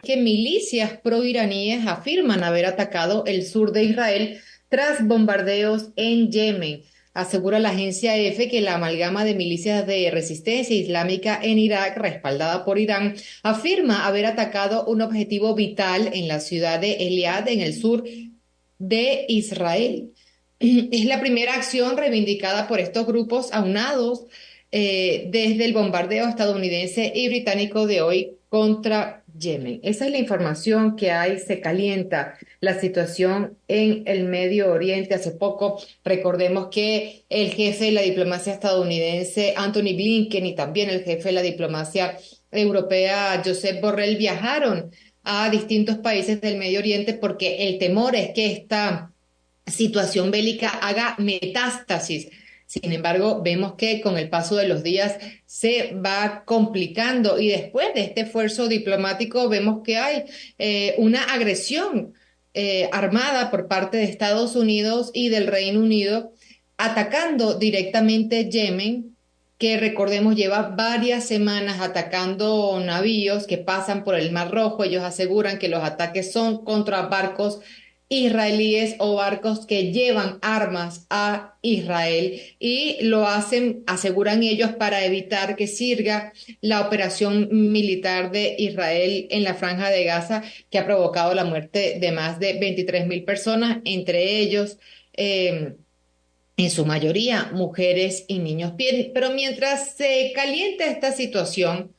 que milicias proiraníes afirman haber atacado el sur de Israel tras bombardeos en Yemen. Asegura la agencia EFE que la amalgama de milicias de resistencia islámica en Irak, respaldada por Irán, afirma haber atacado un objetivo vital en la ciudad de Eliad, en el sur de Israel. Es la primera acción reivindicada por estos grupos aunados desde el bombardeo estadounidense y británico de hoy contra Yemen. Esa es la información que hay. Se calienta la situación en el Medio Oriente. Hace poco, recordemos que el jefe de la diplomacia estadounidense, Anthony Blinken, y también el jefe de la diplomacia europea, Josep Borrell, viajaron a distintos países del Medio Oriente porque el temor es que esta situación bélica haga metástasis. Sin embargo, vemos que con el paso de los días se va complicando y después de este esfuerzo diplomático vemos que hay una agresión armada por parte de Estados Unidos y del Reino Unido atacando directamente Yemen, que recordemos lleva varias semanas atacando navíos que pasan por el Mar Rojo. Ellos aseguran que los ataques son contra barcos israelíes o barcos que llevan armas a Israel y lo hacen, aseguran ellos, para evitar que sirva la operación militar de Israel en la Franja de Gaza, que ha provocado la muerte de más de 23.000 personas, entre ellos en su mayoría mujeres y niños. Bien, pero mientras se calienta esta situación,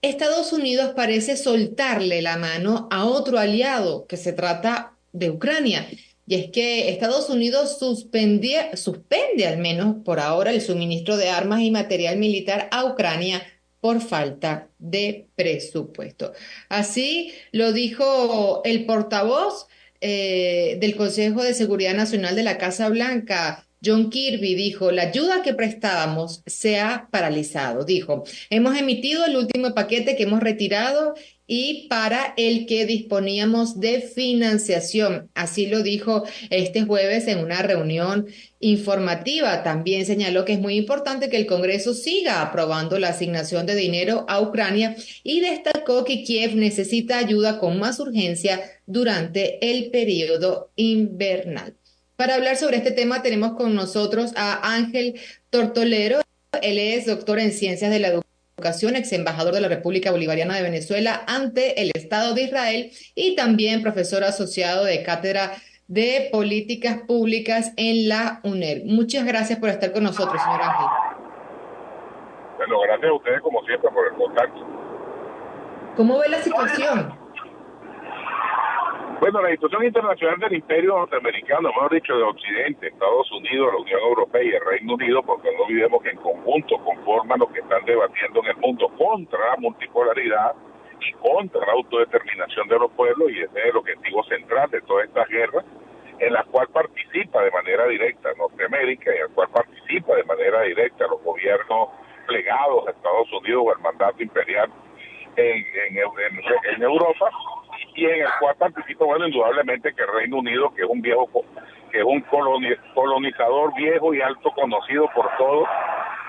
Estados Unidos parece soltarle la mano a otro aliado que se trata de Ucrania. Y es que Estados Unidos suspende al menos por ahora el suministro de armas y material militar a Ucrania por falta de presupuesto. Así lo dijo el portavoz del Consejo de Seguridad Nacional de la Casa Blanca. John Kirby dijo, la ayuda que prestábamos se ha paralizado. Dijo, hemos emitido el último paquete que hemos retirado y para el que disponíamos de financiación. Así lo dijo este jueves en una reunión informativa. También señaló que es muy importante que el Congreso siga aprobando la asignación de dinero a Ucrania y destacó que Kiev necesita ayuda con más urgencia durante el periodo invernal. Para hablar sobre este tema tenemos con nosotros a Ángel Tortolero. Él es doctor en Ciencias de la Educación, ex embajador de la República Bolivariana de Venezuela ante el Estado de Israel y también profesor asociado de Cátedra de Políticas Públicas en la UNED. Muchas gracias por estar con nosotros, señor Ángel. Bueno, gracias a ustedes como siempre por el contacto. ¿Cómo ve la situación? Bueno, la situación internacional del imperio norteamericano, mejor dicho, de Occidente, Estados Unidos, la Unión Europea y el Reino Unido, porque no olvidemos que en conjunto conforman lo que están debatiendo en el mundo contra la multipolaridad y contra la autodeterminación de los pueblos, y ese es el objetivo central de toda esta guerra, en la cual participa de manera directa Norteamérica y en la cual participa de manera directa los gobiernos plegados a Estados Unidos o al mandato imperial en Europa, y en el cual participa, bueno, indudablemente que el Reino Unido, que es un viejo, que es un colonizador viejo y alto conocido por todos,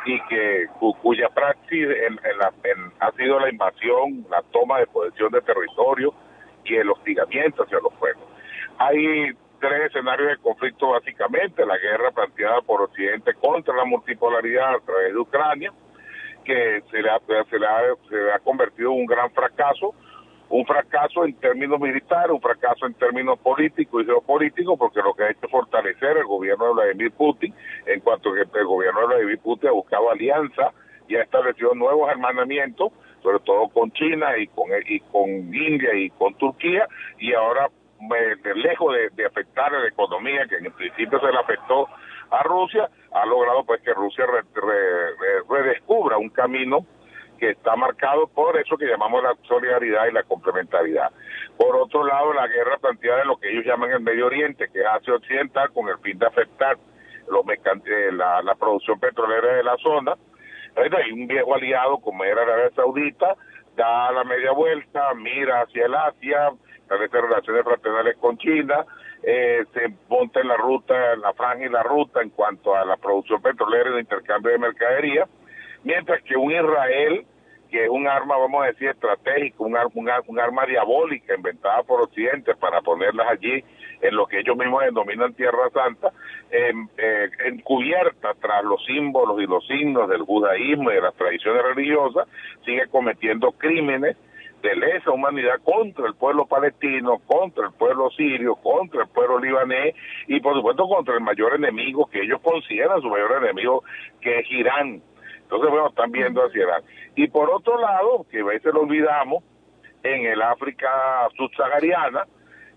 y que cuya praxis ha sido la invasión, la toma de posesión de territorio y el hostigamiento hacia los pueblos. Hay tres escenarios de conflicto básicamente: la guerra planteada por Occidente contra la multipolaridad a través de Ucrania, que se le ha convertido en un fracaso en términos militares, un fracaso en términos políticos y geopolíticos, porque lo que ha hecho es fortalecer el gobierno de Vladimir Putin, en cuanto que el gobierno de Vladimir Putin ha buscado alianza y ha establecido nuevos hermanamientos, sobre todo con China y con India y con Turquía, y ahora, lejos de afectar a la economía, que en principio se le afectó a Rusia, ha logrado pues que Rusia redescubra un camino que está marcado por eso que llamamos la solidaridad y la complementariedad. Por otro lado, la guerra planteada en lo que ellos llaman el Medio Oriente, que es Asia Occidental, con el fin de afectar la producción petrolera de la zona. Hay un viejo aliado como era Arabia Saudita, da la media vuelta, mira hacia el Asia, establece relaciones fraternales con China, se monta en la ruta, en la franja y la ruta en cuanto a la producción petrolera y el intercambio de mercadería, mientras que un Israel que es un arma, vamos a decir, estratégica, un arma diabólica inventada por Occidente para ponerlas allí en lo que ellos mismos denominan Tierra Santa, encubierta tras los símbolos y los signos del judaísmo y de las tradiciones religiosas, sigue cometiendo crímenes de lesa humanidad contra el pueblo palestino, contra el pueblo sirio, contra el pueblo libanés y por supuesto contra el mayor enemigo que ellos consideran su mayor enemigo, que es Irán. Entonces, bueno, están viendo hacia Irán. Y por otro lado, que a veces lo olvidamos, en el África subsahariana,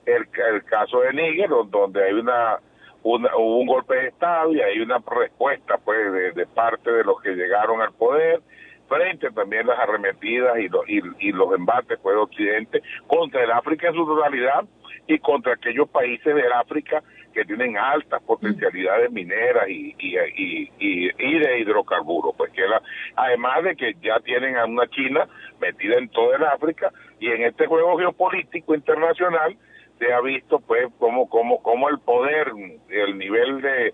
el caso de Níger, donde hay hubo un golpe de Estado y hay una respuesta pues de parte de los que llegaron al poder, frente también a las arremetidas y los embates pues, de Occidente contra el África en su totalidad y contra aquellos países del África que tienen altas potencialidades mineras y de hidrocarburos, pues que además de que ya tienen a una China metida en todo el África y en este juego geopolítico internacional se ha visto pues como el poder, el nivel de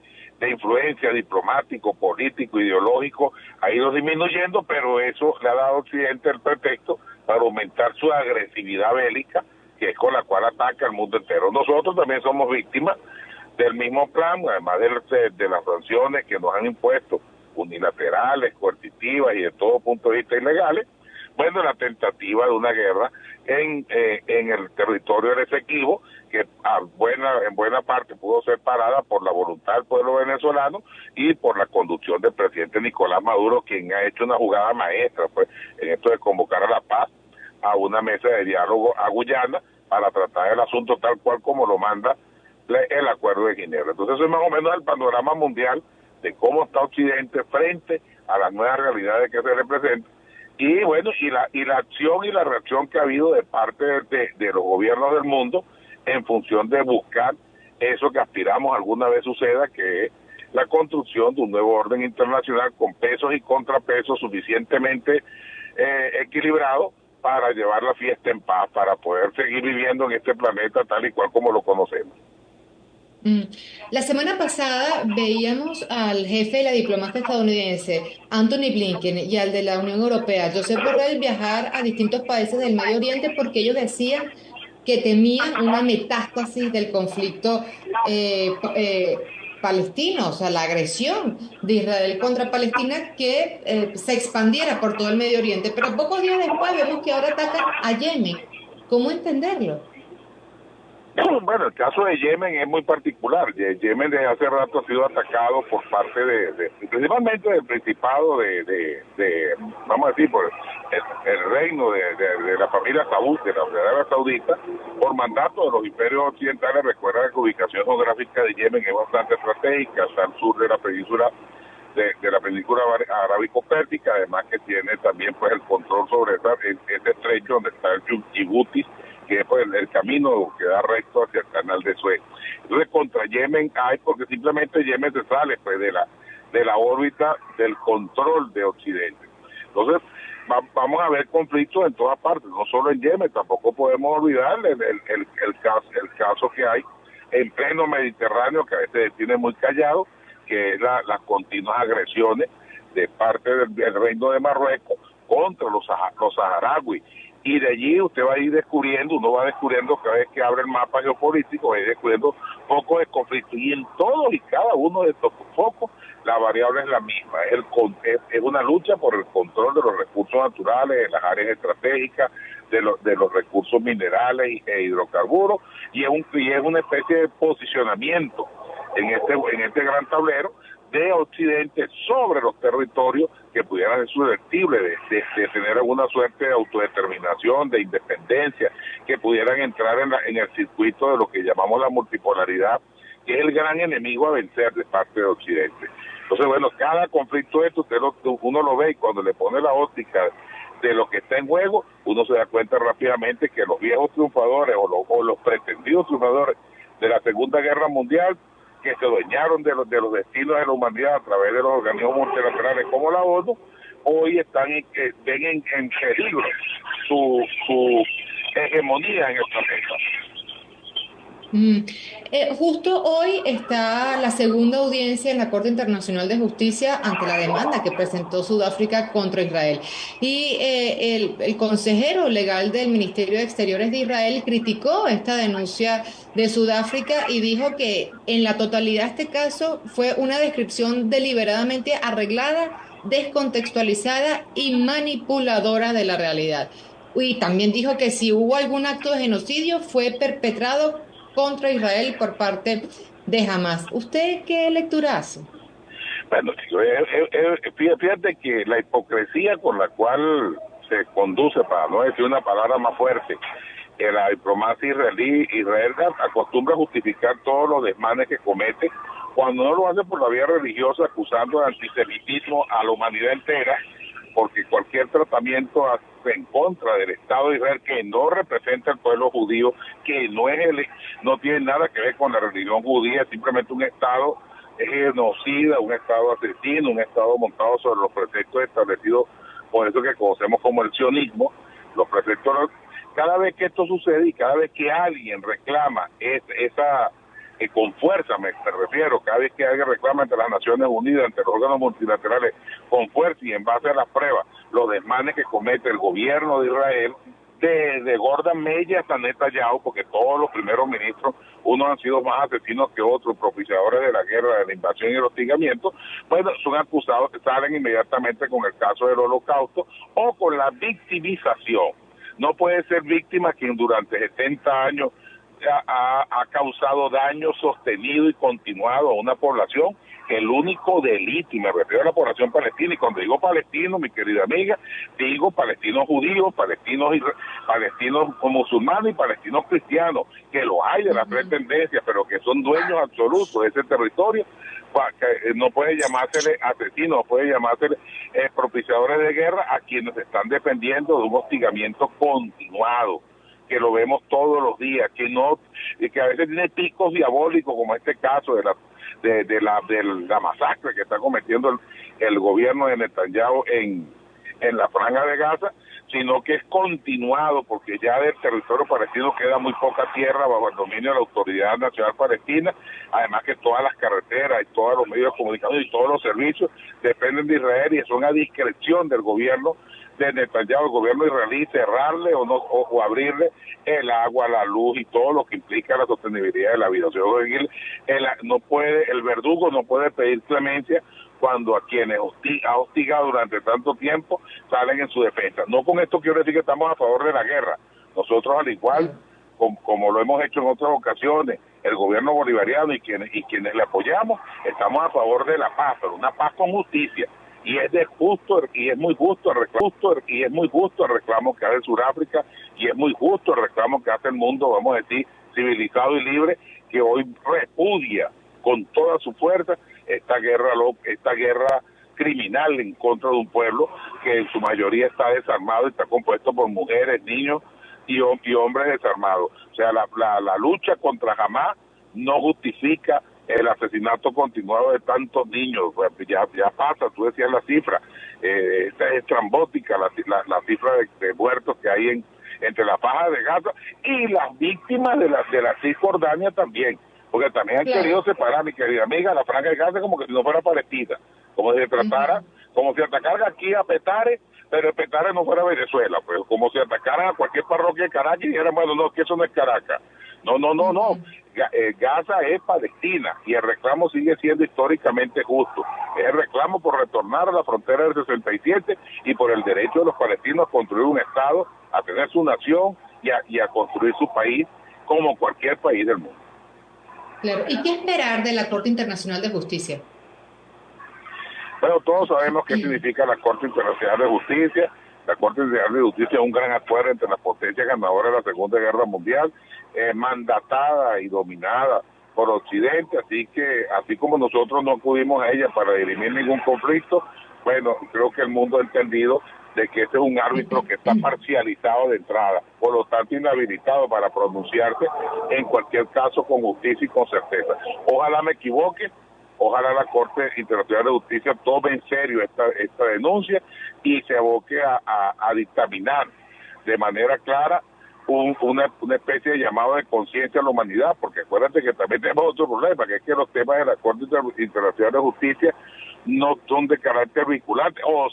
influencia diplomático, político, ideológico ha ido disminuyendo, pero eso le ha dado a Occidente el pretexto para aumentar su agresividad bélica, que es con la cual ataca al mundo entero. Nosotros también somos víctimas del mismo plan, además de las sanciones que nos han impuesto, unilaterales, coercitivas y de todo punto de vista ilegales. Bueno, la tentativa de una guerra en el territorio del Esequibo, que en buena parte pudo ser parada por la voluntad del pueblo venezolano y por la conducción del presidente Nicolás Maduro, quien ha hecho una jugada maestra pues en esto de convocar a la paz a una mesa de diálogo a Guyana para tratar el asunto tal cual como lo manda el Acuerdo de Ginebra. Entonces eso es más o menos el panorama mundial de cómo está Occidente frente a las nuevas realidades que se representan. Y bueno, y la acción y la reacción que ha habido de parte de los gobiernos del mundo en función de buscar eso que aspiramos alguna vez suceda, que es la construcción de un nuevo orden internacional con pesos y contrapesos suficientemente equilibrados para llevar la fiesta en paz, para poder seguir viviendo en este planeta tal y cual como lo conocemos. La semana pasada veíamos al jefe de la diplomacia estadounidense, Anthony Blinken, y al de la Unión Europea, Josep Borrell, viajar a distintos países del Medio Oriente porque ellos decían que temían una metástasis del conflicto palestino, o sea, la agresión de Israel contra Palestina que se expandiera por todo el Medio Oriente. Pero pocos días después vemos que ahora atacan a Yemen. ¿Cómo entenderlo? Bueno, el caso de Yemen es muy particular. Yemen desde hace rato ha sido atacado por parte principalmente del Principado vamos a decir, por el reino de la familia Saud, de la Arabia Saudita, por mandato de los imperios occidentales. Recuerda que la ubicación geográfica de Yemen es bastante estratégica, está al sur de la península de la península arábico-pérsica, además que tiene también pues el control sobre ese estrecho donde está el Djibouti, que es pues, el camino que da recto hacia el canal de Suez. Entonces contra Yemen hay, porque simplemente Yemen se sale pues de la órbita del control de Occidente. Entonces vamos a ver conflictos en todas partes, no solo en Yemen, tampoco podemos olvidar el caso que hay en pleno Mediterráneo, que a veces tiene muy callado, que es las continuas agresiones de parte del Reino de Marruecos contra los saharauis. Y de allí uno va descubriendo cada vez que abre el mapa geopolítico, va descubriendo focos de conflicto. Y en todos y cada uno de estos focos, la variable es la misma. Es una lucha por el control de los recursos naturales, de las áreas estratégicas, de los recursos minerales e hidrocarburos, y es una especie de posicionamiento en este gran tablero de Occidente sobre los territorios que pudieran ser susceptibles de tener alguna suerte de autodeterminación, de independencia, que pudieran entrar en el circuito de lo que llamamos la multipolaridad, que es el gran enemigo a vencer de parte de Occidente. Entonces, bueno, cada conflicto de esto uno lo ve y cuando le pone la óptica de lo que está en juego, uno se da cuenta rápidamente que los viejos triunfadores o los pretendidos triunfadores de la Segunda Guerra Mundial, que se adueñaron de los destinos de la humanidad a través de los organismos multilaterales como la ONU, hoy ven en peligro su hegemonía en el planeta. Mm. Justo hoy está la segunda audiencia en la Corte Internacional de Justicia ante la demanda que presentó Sudáfrica contra Israel. Y el consejero legal del Ministerio de Exteriores de Israel criticó esta denuncia de Sudáfrica y dijo que en la totalidad este caso fue una descripción deliberadamente arreglada, descontextualizada y manipuladora de la realidad. Y también dijo que si hubo algún acto de genocidio fue perpetrado contra Israel por parte de Hamas. ¿Usted qué lectura hace? Bueno, chico, fíjate que la hipocresía con la cual se conduce, para no decir una palabra más fuerte, que la diplomacia Israel acostumbra a justificar todos los desmanes que comete, cuando no lo hace por la vía religiosa, acusando de antisemitismo a la humanidad entera, porque cualquier tratamiento en contra del Estado de Israel, que no representa al pueblo judío, que no tiene nada que ver con la religión judía, es simplemente un Estado genocida, un Estado asesino, un Estado montado sobre los preceptos establecidos por eso que conocemos como el sionismo. Los preceptos, cada vez que esto sucede y cada vez que alguien reclama con fuerza, me refiero, cada vez que alguien reclama ante las Naciones Unidas, ante los órganos multilaterales, con fuerza y en base a las pruebas, los desmanes que comete el gobierno de Israel, de Gordon Meir hasta Netanyahu, porque todos los primeros ministros, unos han sido más asesinos que otros, propiciadores de la guerra, de la invasión y el hostigamiento, bueno, son acusados que salen inmediatamente con el caso del Holocausto o con la victimización. No puede ser víctima quien durante 70 años ha causado daño sostenido y continuado a una población que el único delito, y me refiero a la población palestina, y cuando digo palestino, mi querida amiga, digo palestinos judíos, palestinos musulmanes y palestinos cristianos, que lo hay de las tres tendencias, pero que son dueños absolutos de ese territorio, que no puede llamársele asesinos, no puede llamársele propiciadores de guerra a quienes están defendiendo de un hostigamiento continuado, que lo vemos todos los días, que a veces tiene picos diabólicos, como este caso de la masacre que está cometiendo el gobierno de Netanyahu en la Franja de Gaza, sino que es continuado, porque ya del territorio palestino queda muy poca tierra bajo el dominio de la Autoridad Nacional Palestina, además que todas las carreteras y todos los medios de comunicación y todos los servicios dependen de Israel y son a discreción del gobierno de Netanyahu, el gobierno israelí, cerrarle o abrirle el agua, la luz y todo lo que implica la sostenibilidad de la vida. O sea, el verdugo no puede pedir clemencia cuando a quienes ha hostigado durante tanto tiempo salen en su defensa. No con esto quiero decir que estamos a favor de la guerra. Nosotros, al igual como lo hemos hecho en otras ocasiones, el gobierno bolivariano y quienes le apoyamos, estamos a favor de la paz, pero una paz con justicia. Y es muy justo el reclamo que hace Sudáfrica, y es muy justo el reclamo que hace el mundo, vamos a decir, civilizado y libre, que hoy repudia con toda su fuerza esta guerra criminal en contra de un pueblo que en su mayoría está desarmado y está compuesto por mujeres, niños y hombres desarmados. O sea, la lucha contra Hamas no justifica el asesinato continuado de tantos niños. Pues ya pasa, tú decías la cifra, esta es estrambótica la cifra de muertos que hay entre la Franja de Gaza y las víctimas de la Cisjordania también, porque también han querido separar, mi querida amiga, la Franja de Gaza como que si no fuera Palestina, como si se tratara, como si atacaran aquí a Petare, pero Petare no fuera Venezuela, pues como si atacaran a cualquier parroquia de Caracas y dijeran, bueno, no, que eso no es Caracas. No. Gaza es Palestina y el reclamo sigue siendo históricamente justo. Es el reclamo por retornar a la frontera del 67 y por el derecho de los palestinos a construir un Estado, a tener su nación y a construir su país como cualquier país del mundo. Claro. ¿Y qué esperar de la Corte Internacional de Justicia? Bueno, todos sabemos qué significa la Corte Internacional de Justicia. La Corte Internacional de Justicia es un gran acuerdo entre las potencias ganadoras de la Segunda Guerra Mundial, mandatada y dominada por Occidente, así como nosotros no acudimos a ella para dirimir ningún conflicto, bueno, creo que el mundo ha entendido de que este es un árbitro que está parcializado de entrada, por lo tanto inhabilitado para pronunciarse en cualquier caso con justicia y con certeza. Ojalá me equivoque, ojalá la Corte Internacional de Justicia tome en serio esta denuncia y se aboque a dictaminar de manera clara una especie de llamado de conciencia a la humanidad, porque acuérdate que también tenemos otro problema, que es que los temas de la Corte Internacional de Justicia no son de carácter vinculante, o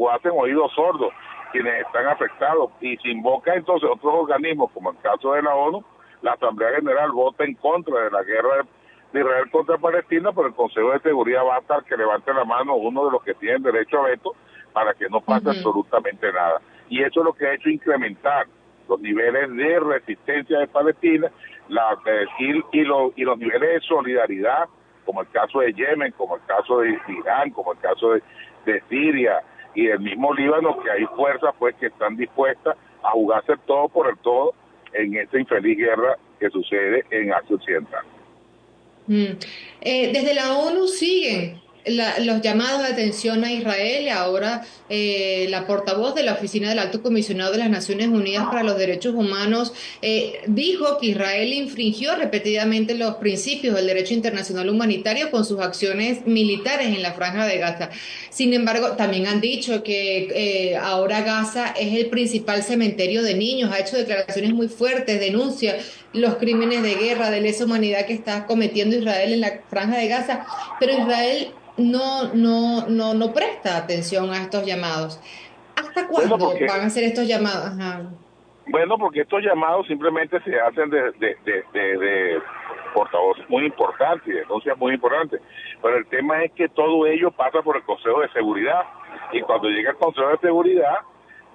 hacen oídos sordos quienes están afectados, y se invoca entonces otros organismos, como el caso de la ONU. La Asamblea General vota en contra de la guerra de Israel contra Palestina, pero el Consejo de Seguridad va a estar que levante la mano uno de los que tienen derecho a veto para que no pase absolutamente nada. Y eso es lo que ha hecho incrementar los niveles de resistencia de Palestina y los niveles de solidaridad, como el caso de Yemen, como el caso de Irán, como el caso de Siria y el mismo Líbano, que hay fuerzas pues que están dispuestas a jugarse todo por el todo en esta infeliz guerra que sucede en Asia Occidental. Desde la ONU siguen los llamados de atención a Israel. Ahora la portavoz de la Oficina del Alto Comisionado de las Naciones Unidas para los Derechos Humanos dijo que Israel infringió repetidamente los principios del derecho internacional humanitario con sus acciones militares en la Franja de Gaza. Sin embargo, también han dicho que ahora Gaza es el principal cementerio de niños. Ha hecho declaraciones muy fuertes, denuncia los crímenes de guerra, de lesa humanidad que está cometiendo Israel en la Franja de Gaza, pero Israel no presta atención a estos llamados. ¿Hasta cuándo van a hacer estos llamados? Ajá. Bueno, porque estos llamados simplemente se hacen de portavoces muy importantes y denuncias muy importantes, pero el tema es que todo ello pasa por el Consejo de Seguridad, y cuando llega el Consejo de Seguridad,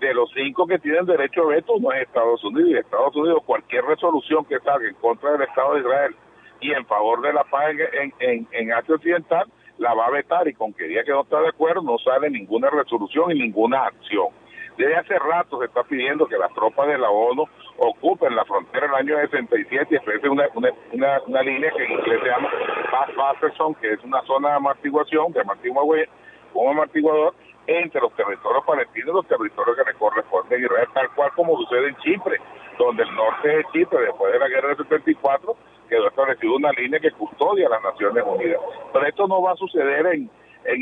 de los 5 que tienen derecho a veto no es Estados Unidos, y Estados Unidos cualquier resolución que salga en contra del Estado de Israel y en favor de la paz en Asia Occidental, la va a vetar, y con que diga que no está de acuerdo no sale ninguna resolución y ninguna acción. Desde hace rato se está pidiendo que las tropas de la ONU ocupen la frontera en el año 67 y ofrecen una línea que en inglés se llama Buffer Zone, que es una zona de amortiguación, un amortiguador entre los territorios palestinos y los territorios que le corresponden a Israel, tal cual como sucede en Chipre, donde el norte de Chipre, después de la guerra del 74, quedó establecida una línea que custodia a las Naciones Unidas. Pero esto no va a suceder en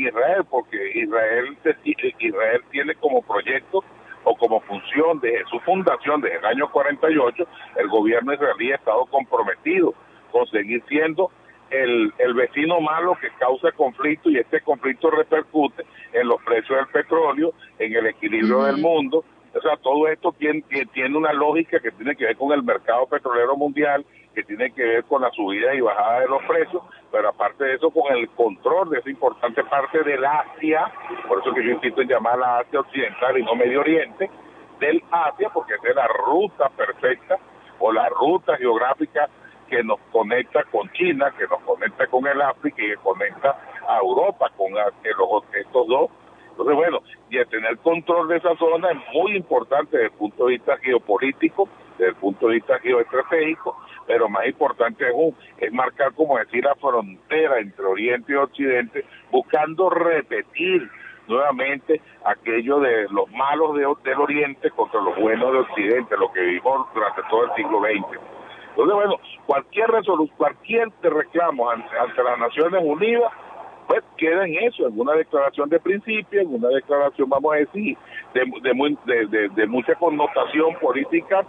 Israel, porque Israel tiene como proyecto o como función de su fundación desde el año 48, el gobierno israelí ha estado comprometido con seguir siendo el vecino malo que causa conflicto, y este conflicto repercute en los precios del petróleo, en el equilibrio del mundo. O sea, todo esto tiene una lógica que tiene que ver con el mercado petrolero mundial, que tiene que ver con la subida y bajada de los precios, pero aparte de eso, con el control de esa importante parte del Asia, por eso que yo insisto en llamar a Asia Occidental y no Medio Oriente, del Asia, porque esa es la ruta perfecta o la ruta geográfica que nos conecta con China, que nos conecta con el África y que conecta a Europa con estos dos. Entonces, bueno, y el tener control de esa zona es muy importante desde el punto de vista geopolítico, desde el punto de vista geoestratégico, pero más importante es marcar, como decir, la frontera entre Oriente y Occidente, buscando repetir nuevamente aquello de los malos del Oriente contra los buenos de Occidente, lo que vivimos durante todo el siglo XX. Entonces, bueno, cualquier reclamo ante las Naciones Unidas, pues queda en eso, en una declaración de principio, en una declaración, vamos a decir, de mucha connotación política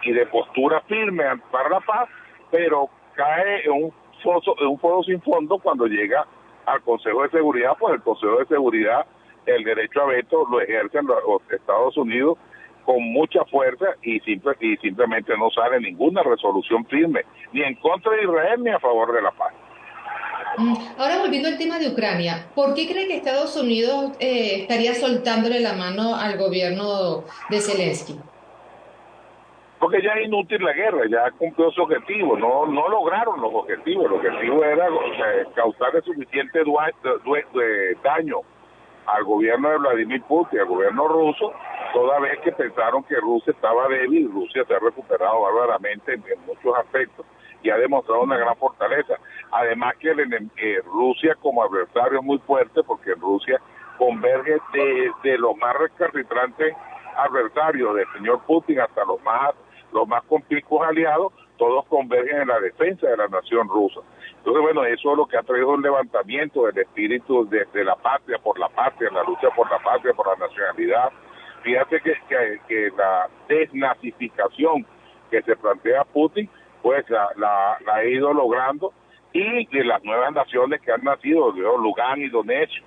y de postura firme para la paz, pero cae en un foso sin fondo cuando llega al Consejo de Seguridad. Pues el Consejo de Seguridad, el derecho a veto lo ejercen los Estados Unidos con mucha fuerza y simplemente no sale ninguna resolución firme, ni en contra de Israel ni a favor de la paz. Ahora, volviendo al tema de Ucrania, ¿por qué cree que Estados Unidos estaría soltándole la mano al gobierno de Zelensky? Porque ya es inútil la guerra, ya cumplió su objetivo, no lograron los objetivos. El objetivo era causarle suficiente daño al gobierno de Vladimir Putin, al gobierno ruso, toda vez que pensaron que Rusia estaba débil. Rusia se ha recuperado bárbaramente en muchos aspectos y ha demostrado una gran fortaleza. Además que Rusia como adversario es muy fuerte, porque Rusia converge de los más recalcitrantes adversarios del señor Putin hasta los más conspicuos aliados, todos convergen en la defensa de la nación rusa. Entonces, bueno, eso es lo que ha traído un levantamiento del espíritu de la patria, la lucha por la patria, por la nacionalidad, fíjate que la desnazificación que se plantea Putin, pues la ha ido logrando, y de las nuevas naciones que han nacido, Lugansk y Donetsk,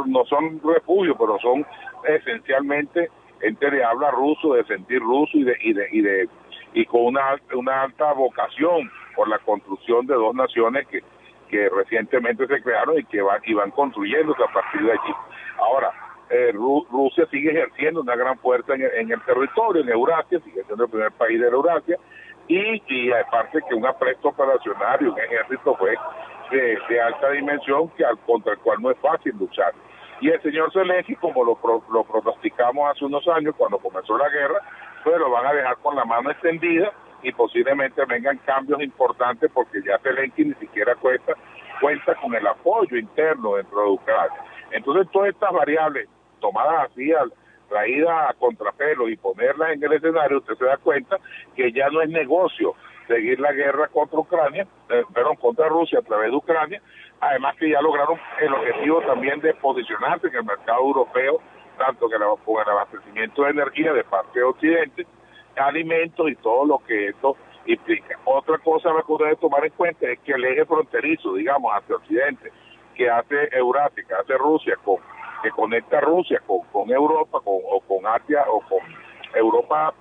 no son refugios, pero son esencialmente gente de habla ruso, de sentir ruso y con una alta vocación por la construcción de dos naciones que recientemente se crearon y van construyéndose a partir de allí. Ahora, Rusia sigue ejerciendo una gran fuerza en el territorio, en Eurasia, sigue siendo el primer país de la Eurasia, y aparte que un apresto operacional y un ejército fue de alta dimensión contra el cual no es fácil luchar. Y el señor Zelensky, como lo pronosticamos hace unos años cuando comenzó la guerra, pues lo van a dejar con la mano extendida y posiblemente vengan cambios importantes, porque ya Zelensky ni siquiera cuenta con el apoyo interno dentro de Ucrania. Entonces todas estas variables tomadas así, traídas a contrapelo y ponerlas en el escenario, usted se da cuenta que ya no es negocio seguir la guerra contra contra Rusia a través de Ucrania, además que ya lograron el objetivo también de posicionarse en el mercado europeo, tanto con el abastecimiento de energía de parte de Occidente, alimentos y todo lo que esto implica. Otra cosa que uno debe tomar en cuenta es que el eje fronterizo, digamos, hacia Occidente, que hace Eurasia, que hace Rusia, que conecta Rusia con Europa, con Asia o con Europa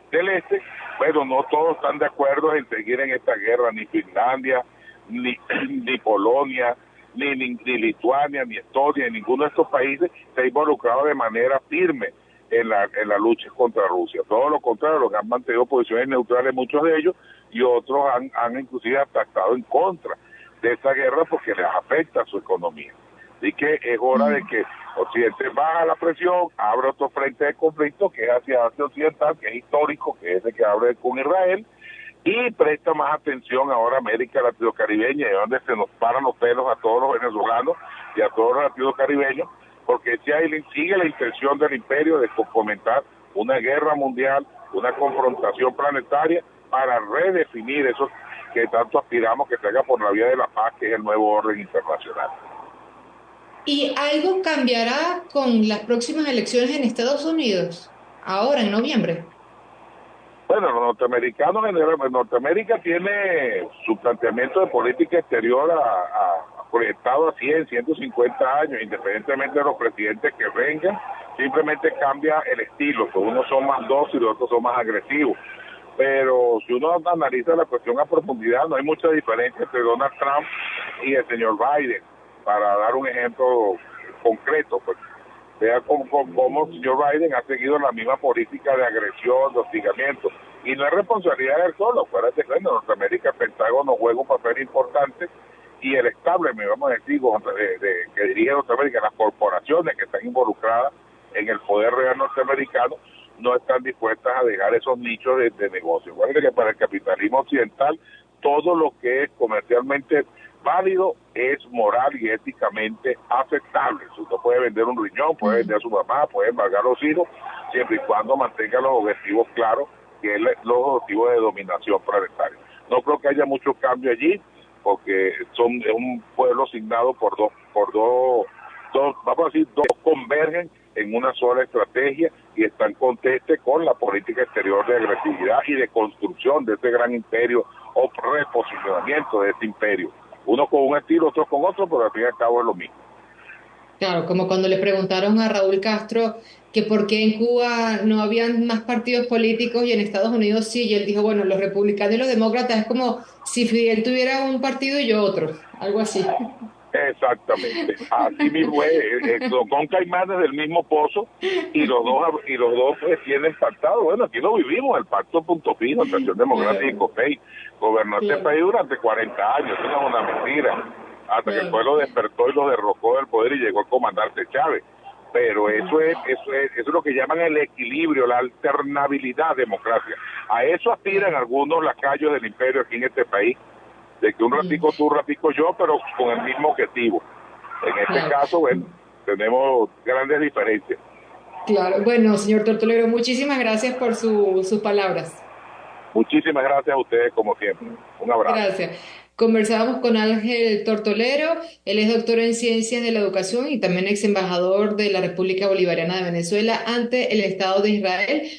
del Este, bueno, no todos están de acuerdo en seguir en esta guerra, ni Finlandia, ni Polonia, ni Lituania, ni Estonia, ninguno de estos países se ha involucrado de manera firme en la lucha contra Rusia. Todo lo contrario, los que han mantenido posiciones neutrales, muchos de ellos, y otros han inclusive hasta estado en contra de esta guerra porque les afecta a su economía. Así que es hora de que Occidente baja la presión, abre otro frente de conflicto que es hacia Asia Occidental, que es histórico, que es el que abre con Israel, y presta más atención ahora a América Latino-Caribeña, y donde se nos paran los pelos a todos los venezolanos y a todos los latino-caribeños, porque si sigue la intención del imperio de fomentar una guerra mundial, una confrontación planetaria para redefinir eso que tanto aspiramos que salga por la vía de la paz, que es el nuevo orden internacional. ¿Y algo cambiará con las próximas elecciones en Estados Unidos, ahora en noviembre? Bueno, los norteamericanos, Norteamérica tiene su planteamiento de política exterior proyectado a 100, 150 años, independientemente de los presidentes que vengan, simplemente cambia el estilo, que unos son más dóciles y otros son más agresivos. Pero si uno analiza la cuestión a profundidad, no hay mucha diferencia entre Donald Trump y el señor Biden, para dar un ejemplo concreto, pues. Vea cómo el señor Biden ha seguido la misma política de agresión, de hostigamiento, y no es responsabilidad de él solo. Acuérdate que en Norteamérica el Pentágono juega un papel importante, y el establishment, vamos a decir, que dirige Norteamérica, las corporaciones que están involucradas en el poder real norteamericano, no están dispuestas a dejar esos nichos de negocio. Acuérdate que para el capitalismo occidental, todo lo que es comercialmente válido es moral y éticamente aceptable. Usted puede vender un riñón, puede vender a su mamá, puede embargar a los hijos, siempre y cuando mantenga los objetivos claros, que es los objetivos de dominación planetaria. No creo que haya mucho cambio allí, porque es un pueblo asignado por dos, vamos a decir, dos convergen en una sola estrategia y están contestes con la política exterior de agresividad y de construcción de este gran imperio o reposicionamiento de este imperio. Uno con un estilo, otro con otro, pero al fin y al cabo es lo mismo. Claro, como cuando le preguntaron a Raúl Castro que por qué en Cuba no habían más partidos políticos y en Estados Unidos sí, y él dijo, bueno, los republicanos y los demócratas es como si Fidel tuviera un partido y yo otro, algo así. Exactamente, así mismo es, con caimanes del mismo pozo, y los dos pues, tienen pactado. Bueno, aquí lo vivimos, el pacto punto fijo entre Acción Democrática y COPEI gobernó este país durante 40 años, eso no es una mentira, hasta que el pueblo despertó y lo derrocó del poder y llegó el comandante Chávez. Pero eso es lo que llaman el equilibrio, la alternabilidad democrática. A eso aspiran algunos lacayos del imperio aquí en este país, de que un ratico tú, un ratico yo, pero con el mismo objetivo. En este caso, bueno, tenemos grandes diferencias. Claro, bueno, señor Tortolero, muchísimas gracias por sus palabras. Muchísimas gracias a ustedes, como siempre. Un abrazo. Gracias. Conversábamos con Ángel Tortolero, él es doctor en Ciencias de la Educación y también ex embajador de la República Bolivariana de Venezuela ante el Estado de Israel.